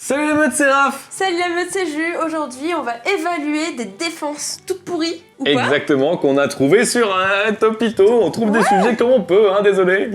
Salut les meutes, c'est Raph. Salut la meute, c'est Jus. Aujourd'hui, on va évaluer des défenses toutes pourries ou pas. Exactement, qu'on a trouvé sur un Topito. On trouve des sujets comme on peut, hein, désolé.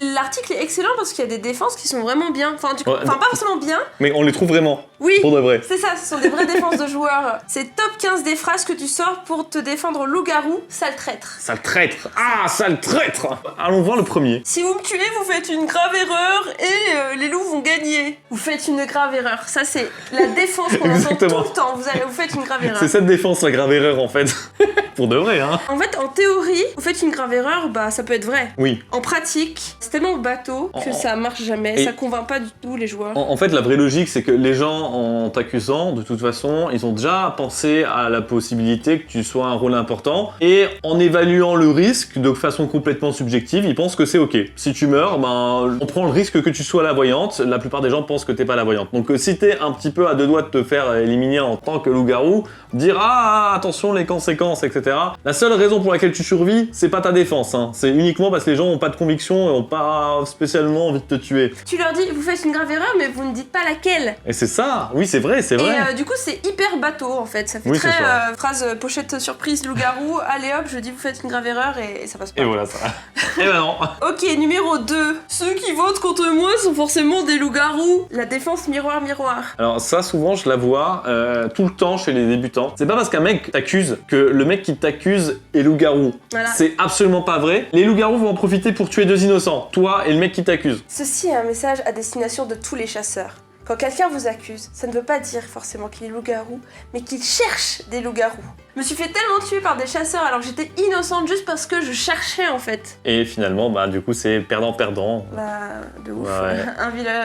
L'article est excellent parce qu'il y a des défenses qui sont vraiment bien. Enfin, pas forcément bien. Mais on les trouve vraiment. Oui, pour de vrai. c'est ça, ce sont des vraies défenses de joueurs. C'est top 15 des phrases que tu sors pour te défendre loup-garou, sale traître. Sale traître. Ah, sale traître. Allons voir le premier. Si vous me tuez, vous faites une grave erreur et les loups vont gagner. Vous faites une grave erreur. Ça, c'est la défense qu'on entend tout le temps. Vous faites une grave erreur. C'est cette défense, la grave erreur, en fait. Pour de vrai, hein. En fait, en théorie, vous faites une grave erreur, bah ça peut être vrai. Oui. En pratique, c'est tellement bateau que ça marche jamais. Ça convainc pas du tout les joueurs. En fait, la vraie logique, c'est que les gens, en t'accusant, de toute façon, ils ont déjà pensé à la possibilité que tu sois un rôle important. Et en évaluant le risque de façon complètement subjective, ils pensent que c'est ok. Si tu meurs, ben, on prend le risque que tu sois la voyante. La plupart des gens pensent que t'es pas la voyante. Donc si t'es un petit peu à deux doigts de te faire éliminer en tant que loup-garou, dire ah attention les conséquences, etc. La seule raison pour laquelle tu survis, c'est pas ta défense, hein. C'est uniquement parce que les gens ont pas de conviction et ont pas spécialement envie de te tuer. Tu leur dis vous faites une grave erreur mais vous ne dites pas laquelle. Et c'est ça, oui c'est vrai, c'est vrai. Et du coup c'est hyper bateau en fait, ça fait Oui, très c'est phrase pochette surprise loup-garou, allez hop je dis vous faites une grave erreur et ça passe pas. Et voilà ça. Et ben non. Ok, numéro 2. Ceux qui votent contre moi sont forcément des loups-garous. La défense miroir-miroir. Alors ça souvent je la vois tout le temps chez les débutants. C'est pas parce qu'un mec t'accuse que le mec qui t'accuse est loup-garou. Voilà. C'est absolument pas vrai. Les loups-garous vont en profiter pour tuer deux innocents, toi et le mec qui t'accuse. Ceci est un message à destination de tous les chasseurs. Quand quelqu'un vous accuse, ça ne veut pas dire forcément qu'il est loup-garou, mais qu'il cherche des loups-garous. Je me suis fait tellement tuer par des chasseurs alors que j'étais innocente juste parce que je cherchais en fait. Et finalement, bah du coup c'est perdant-perdant. Bah, de ouf. Ouais.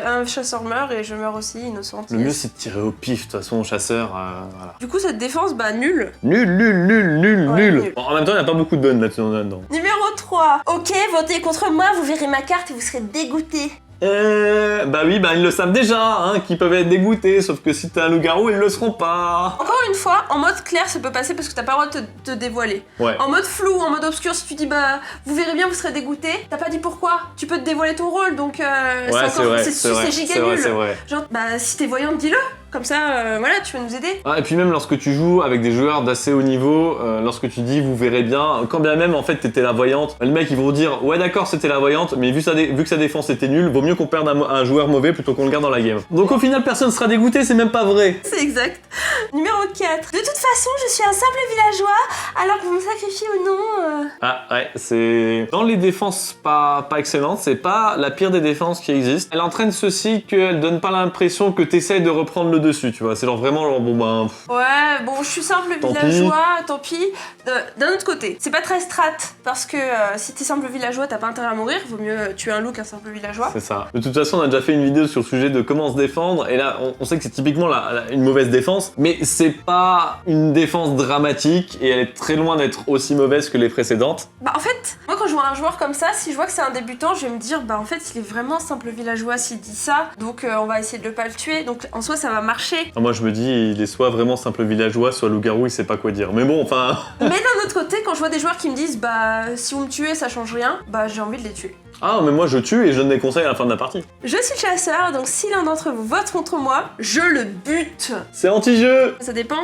Un chasseur meurt et je meurs aussi innocente. Le mieux c'est de tirer au pif, de toute façon, chasseur, voilà. Du coup, cette défense, bah nul. Nul. Ouais, nul. Bon, en même temps, il n'y a pas beaucoup de bonnes là-dedans. Numéro 3. Ok, votez contre moi, vous verrez ma carte et vous serez dégoûté. Bah oui, bah ils le savent déjà, hein, qu'ils peuvent être dégoûtés, sauf que si t'es un loup-garou, ils le seront pas. Encore une fois, en mode clair, ça peut passer parce que t'as pas le droit de te dévoiler. Ouais. En mode flou, en mode obscur, si tu dis bah vous verrez bien, vous serez dégoûté, t'as pas dit pourquoi. Tu peux te dévoiler ton rôle, donc c'est giga nul. C'est vrai. Genre, bah si t'es voyante, dis-le. Comme ça, voilà, tu vas nous aider. Ah, et puis même lorsque tu joues avec des joueurs d'assez haut niveau, lorsque tu dis vous verrez bien, quand bien même en fait t'étais la voyante, les mecs ils vont dire ouais d'accord c'était la voyante, mais vu que sa défense était nulle, vaut mieux qu'on perde un joueur mauvais plutôt qu'on le garde dans la game. Donc au final personne sera dégoûté, c'est même pas vrai. C'est exact. Numéro 4. De toute façon, je suis un simple villageois, alors que vous me sacrifiez ou non. Ah ouais, c'est... Dans les défenses pas excellentes, c'est pas la pire des défenses qui existent. Elle entraîne ceci qu'elle donne pas l'impression que t'essayes de reprendre le dessus, tu vois. C'est genre vraiment genre bon ben... Ouais, bon, je suis simple villageois, tant pis. D'un autre côté, c'est pas très strat, parce que si t'es simple villageois, t'as pas intérêt à mourir, vaut mieux tuer un loup qu'un simple villageois. C'est ça. De toute façon, on a déjà fait une vidéo sur le sujet de comment se défendre, et là, on sait que c'est typiquement une mauvaise défense, mais c'est pas une défense dramatique, et elle est très loin d'être aussi mauvaise que les précédentes. Bah en fait, moi quand je vois un joueur comme ça, si je vois que c'est un débutant, je vais me dire, bah en fait, il est vraiment simple villageois s'il dit ça, donc on va essayer de pas le tuer, donc en soi, ça va marcher. Moi, je me dis, il est soit vraiment simple villageois, soit loup-garou, il sait pas quoi dire. Mais bon, enfin... Mais d'un autre côté, quand je vois des joueurs qui me disent, bah si vous me tuez, ça change rien, bah j'ai envie de les tuer. Ah, mais moi je tue et je donne des conseils à la fin de la partie. Je suis chasseur, donc si l'un d'entre vous vote contre moi, je le bute. C'est anti-jeu. Ça dépend.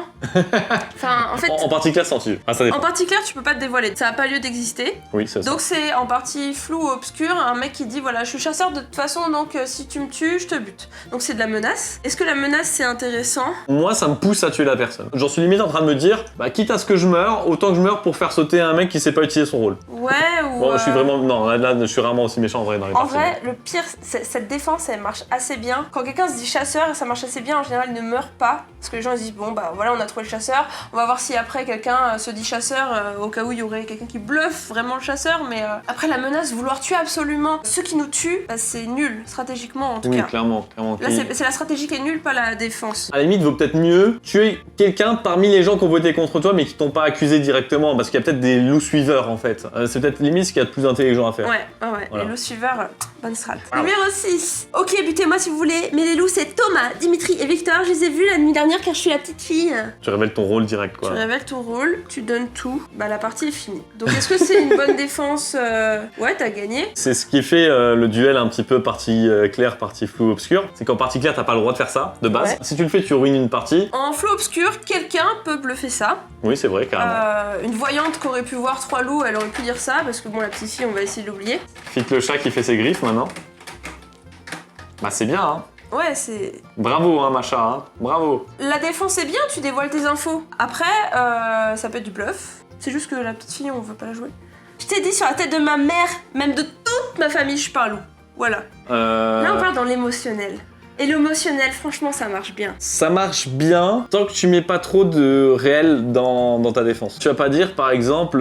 Enfin, en fait... En partie claire, c'est anti-jeu. Ah, ça dépend. En partie claire, tu peux pas te dévoiler. Ça a pas lieu d'exister. Oui, c'est ça. Donc c'est en partie flou ou obscur, un mec qui dit, voilà, je suis chasseur de toute façon, donc si tu me tues, je te bute. Donc c'est de la menace. Est-ce que la menace, c'est intéressant? Moi, ça me pousse à tuer la personne. J'en suis limite en train de me dire, bah quitte à ce que je meure, autant que je meure pour faire sauter un mec qui sait pas utiliser son rôle. Ouais, ou... Bon, je suis vraiment... Non, là, je suis rarement aussi méchant en vrai dans les En parties. vrai, le pire, cette défense, elle marche assez bien. Quand quelqu'un se dit chasseur, ça marche assez bien, en général, il ne meurt pas. Parce que les gens ils se disent, bon bah voilà, on a trouvé le chasseur, on va voir si après quelqu'un se dit chasseur, au cas où il y aurait quelqu'un qui bluffe vraiment le chasseur, mais après la menace, vouloir tuer absolument ceux qui nous tuent, bah, c'est nul, stratégiquement en tout cas. Oui, clairement. Là, c'est la stratégie qui est nulle, pas la défense. À la limite, vaut peut-être mieux tuer quelqu'un parmi les gens qui ont voté contre toi, mais qui t'ont pas accusé directement, parce qu'il y a peut-être des loups suiveurs en fait. C'est peut-être limite ce qu'il y a de plus intelligent à faire. Ouais. les loups suiveurs, bonne strat. Numéro 6. Ok, butez-moi si vous voulez, mais les loups c'est Thomas, Dimitri et Victor. Je les ai vus la nuit dernière car je suis la petite fille. Tu révèles ton rôle direct, quoi. Tu révèles ton rôle, tu donnes tout, bah la partie est finie. Donc est-ce que c'est une bonne défense Ouais, t'as gagné. C'est ce qui fait le duel un petit peu partie claire, partie floue, obscure. C'est qu'en partie claire, t'as pas le droit de faire ça, de base. Ouais. Si tu le fais, tu ruines une partie. En flou obscur, quelqu'un peut bluffer ça. Oui, c'est vrai, carrément. Une voyante qui aurait pu voir 3 loups, elle aurait pu dire ça, parce que bon, la petite fille, on va essayer de l'oublier. Fit le chat qui fait ses griffes, maintenant. Bah, c'est bien, hein. Ouais, c'est... Bravo, hein, Macha, hein. Bravo. La défense est bien, tu dévoiles tes infos. Après, ça peut être du bluff. C'est juste que la petite fille, on veut pas la jouer. Je t'ai dit sur la tête de ma mère, même de toute ma famille, je suis pas un loup. Voilà. Là, on parle dans l'émotionnel. Et l'émotionnel, franchement, ça marche bien. Ça marche bien tant que tu mets pas trop de réel dans ta défense. Tu vas pas dire, par exemple,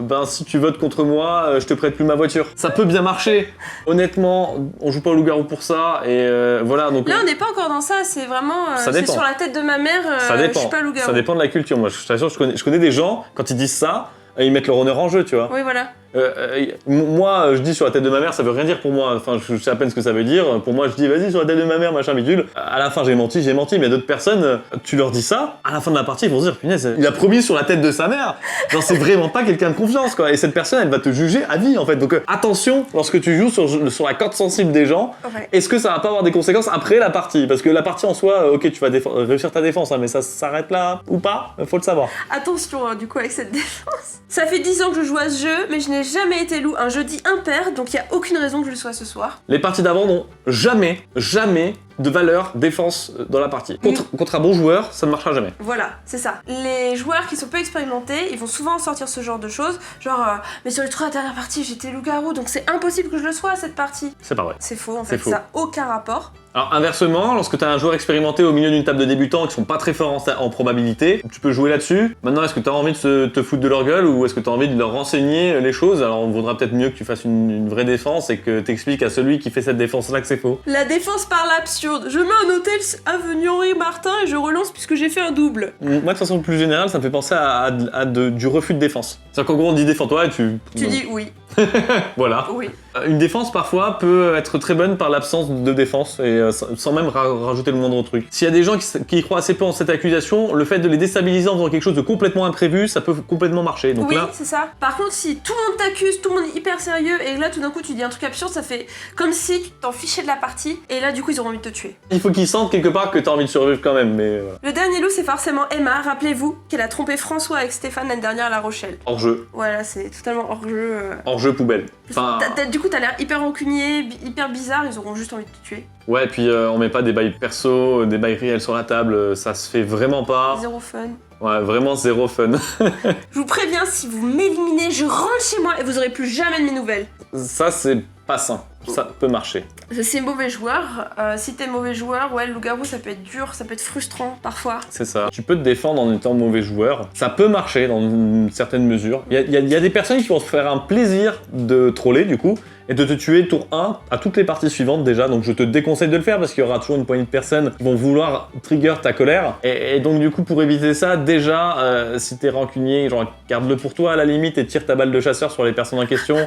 ben si tu votes contre moi, je te prête plus ma voiture. Ça peut bien marcher. Honnêtement, on joue pas au loup-garou pour ça, et voilà. Donc là, on n'est pas encore dans ça, c'est vraiment... ça c'est dépend. sur la tête de ma mère, ça dépend. je suis pas loup-garou. Ça dépend de la culture. Moi, je t'assure, je connais des gens, quand ils disent ça, ils mettent leur honneur en jeu, tu vois. Oui, voilà. Moi, je dis sur la tête de ma mère, ça veut rien dire pour moi. Enfin, je sais à peine ce que ça veut dire. Pour moi, je dis vas-y sur la tête de ma mère, machin bidule. À la fin, j'ai menti. Mais il y a d'autres personnes, tu leur dis ça, à la fin de la partie, ils vont se dire punaise, il a promis sur la tête de sa mère. Genre, c'est vraiment pas quelqu'un de confiance, quoi. Et cette personne, elle va te juger à vie, en fait. Donc, attention, lorsque tu joues sur la corde sensible des gens, Ouais. est-ce que ça va pas avoir des conséquences après la partie? Parce que la partie en soi, ok, tu vas réussir ta défense, hein, mais ça s'arrête là ou pas, faut le savoir. Attention, hein, du coup, avec cette défense. Ça fait 10 ans que je joue à ce jeu, mais je n'ai jamais été loup un jeudi impair, donc il n'y a aucune raison que je le sois ce soir. Les parties d'avant n'ont jamais de valeur défense dans la partie. Contre un bon joueur, ça ne marchera jamais. Voilà, c'est ça. Les joueurs qui sont peu expérimentés, ils vont souvent sortir ce genre de choses, genre mais sur les 3 dernières parties, j'étais loup-garou, donc c'est impossible que je le sois cette partie. C'est pas vrai. C'est faux, en fait, faux. ça n'a aucun rapport. Alors inversement, lorsque tu as un joueur expérimenté au milieu d'une table de débutants qui sont pas très forts en probabilité, tu peux jouer là-dessus. Maintenant, est-ce que tu as envie de te foutre de leur gueule ou est-ce que tu as envie de leur renseigner les choses? Alors on vaudra peut-être mieux que tu fasses une vraie défense et que tu expliques à celui qui fait cette défense-là que c'est faux. La défense par l'absurde. Je mets un hôtel avenue Henri Martin et je relance puisque j'ai fait un double. Moi, de façon plus générale, ça me fait penser du refus de défense. C'est-à-dire qu'en gros, on dit défends-toi et tu dis oui. Voilà. Oui. Une défense parfois peut être très bonne par l'absence de défense et sans même rajouter le moindre truc. S'il y a des gens qui croient assez peu en cette accusation, le fait de les déstabiliser en faisant quelque chose de complètement imprévu, ça peut complètement marcher. Donc oui, là, c'est ça. Par contre, si tout le monde t'accuse, tout le monde est hyper sérieux, et là tout d'un coup tu dis un truc absurde, ça fait comme si tu t'en fichais de la partie, et là du coup ils auront envie de te tuer. il faut qu'ils sentent quelque part que t'as envie de survivre quand même, mais Le dernier loup, c'est forcément Emma, rappelez-vous, qu'elle a trompé François avec Stéphane l'année dernière à La Rochelle. hors jeu. Voilà, c'est totalement hors jeu. Hors jeu poubelle. Enfin, Du coup, t'as l'air hyper rancunier, hyper bizarre, ils auront juste envie de te tuer. ouais, et puis on met pas des bails perso, des bails réels sur la table, ça se fait vraiment pas. Zéro fun. Ouais, vraiment zéro fun. Je vous préviens, si vous m'éliminez, je rentre chez moi et vous aurez plus jamais de mes nouvelles. Ça, c'est pas sain. Ça peut marcher. C'est mauvais joueur. Si t'es mauvais joueur, ouais, le loup-garou, ça peut être dur, ça peut être frustrant parfois. C'est ça. Tu peux te défendre en étant mauvais joueur. Ça peut marcher dans une certaine mesure. Il y a des personnes qui vont se faire un plaisir de troller, du coup, et de te tuer tour 1 à toutes les parties suivantes déjà. Donc je te déconseille de le faire parce qu'il y aura toujours une poignée de personnes qui vont vouloir trigger ta colère. Et donc du coup, pour éviter ça, déjà, si t'es rancunier, genre garde-le pour toi à la limite et tire ta balle de chasseur sur les personnes en question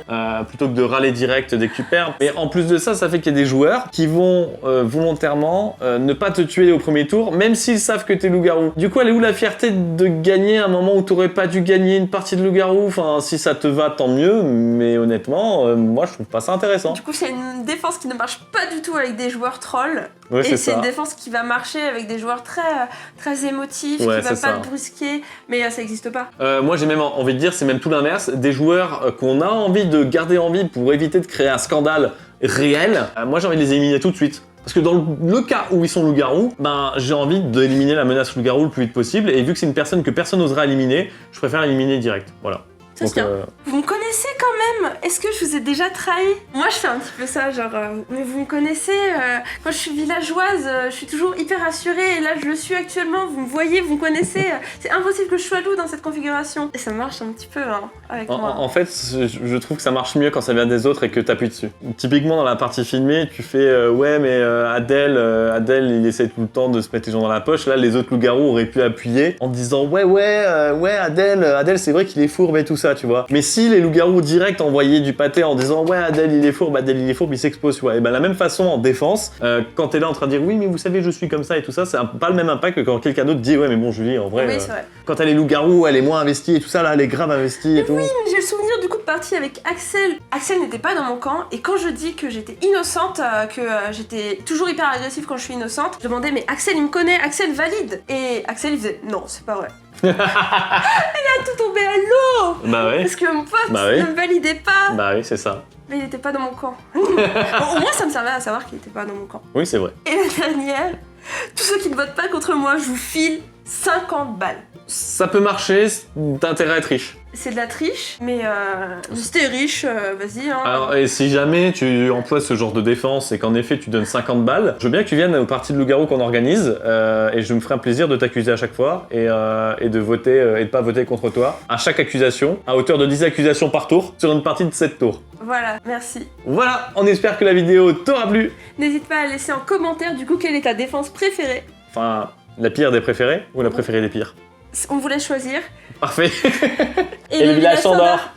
plutôt que de râler direct dès que tu perds. Mais en plus de ça, ça fait qu'il y a des joueurs qui vont volontairement ne pas te tuer au premier tour, même s'ils savent que t'es loup-garou. Du coup, elle est où la fierté de gagner à un moment où t'aurais pas dû gagner une partie de loup-garou? Enfin, si ça te va, tant mieux, mais honnêtement, moi je trouve pas ça intéressant. Du coup, c'est une défense qui ne marche pas du tout avec des joueurs trolls. Ouais, et c'est ça. une défense qui va marcher avec des joueurs très émotifs, Ouais, qui va c'est pas ça. te brusquer, mais ça n'existe pas. Moi j'ai même envie de dire, c'est même tout l'inverse, des joueurs qu'on a envie de garder en vie pour éviter de créer un scandale réel, moi j'ai envie de les éliminer tout de suite. Parce que dans le cas où ils sont loups-garous, ben j'ai envie d'éliminer la menace loup-garou le plus vite possible, et vu que c'est une personne que personne n'osera éliminer, je préfère l'éliminer direct, voilà. Ça se tient. Vous me connaissez quand même. Est-ce que je vous ai déjà trahi? Moi, je fais un petit peu ça, genre, mais vous me connaissez, quand je suis villageoise, je suis toujours hyper assurée, et là, je le suis actuellement, vous me voyez, vous me connaissez, c'est impossible que je sois loup dans cette configuration. Et ça marche un petit peu, hein, avec moi. En fait, je trouve que ça marche mieux quand ça vient des autres et que t'appuies dessus. Typiquement, dans la partie filmée, tu fais ouais, mais Adèle, il essaie tout le temps de se mettre les gens dans la poche. Là, les autres loups-garous auraient pu appuyer en disant ouais, Adèle, c'est vrai qu'il est fourbe et tout ça. ça, tu vois. Mais si les loups-garous direct envoyaient du pâté en disant ouais, Adèle il est fourbe, il s'expose, tu vois. Et ben la même façon en défense, quand t'es là en train de dire oui, mais vous savez, je suis comme ça et tout ça, c'est pas le même impact que quand quelqu'un d'autre dit ouais, mais bon, Julie, en vrai, Oui, c'est vrai. quand elle est loup-garou, elle est moins investie et tout ça, là, elle est grave investie et tout. Oui, mais j'ai le souvenir du coup de partie avec Axel. Axel n'était pas dans mon camp, et quand je dis que j'étais innocente, que j'étais toujours hyper agressive quand je suis innocente, je demandais mais Axel il me connaît, Axel valide. Et Axel il faisait non, c'est pas vrai. Elle a tout tombé à l'eau. Bah ouais. Parce que mon pote Bah oui. ne me validait pas. Bah oui, c'est ça. Mais il était pas dans mon camp. Bon, au moins ça me servait à savoir qu'il était pas dans mon camp. Oui, c'est vrai. Et la dernière, tous ceux qui ne votent pas contre moi, je vous file 50 balles. Ça peut marcher, t'as intérêt à être riche. C'est de la triche, mais si t'es riche, vas-y. Hein. Alors, et si jamais tu emploies ce genre de défense et qu'en effet tu donnes 50 balles, je veux bien que tu viennes aux parties de loup-garou qu'on organise et je me ferai un plaisir de t'accuser à chaque fois et de voter et de pas voter contre toi à chaque accusation, à hauteur de 10 accusations par tour sur une partie de 7 tours. Voilà, merci. Voilà, on espère que la vidéo t'aura plu. N'hésite pas à laisser en commentaire du coup quelle est ta défense préférée. Enfin, la pire des préférés ou la préférée des pires? On vous laisse choisir. Parfait. Et le village s'endort.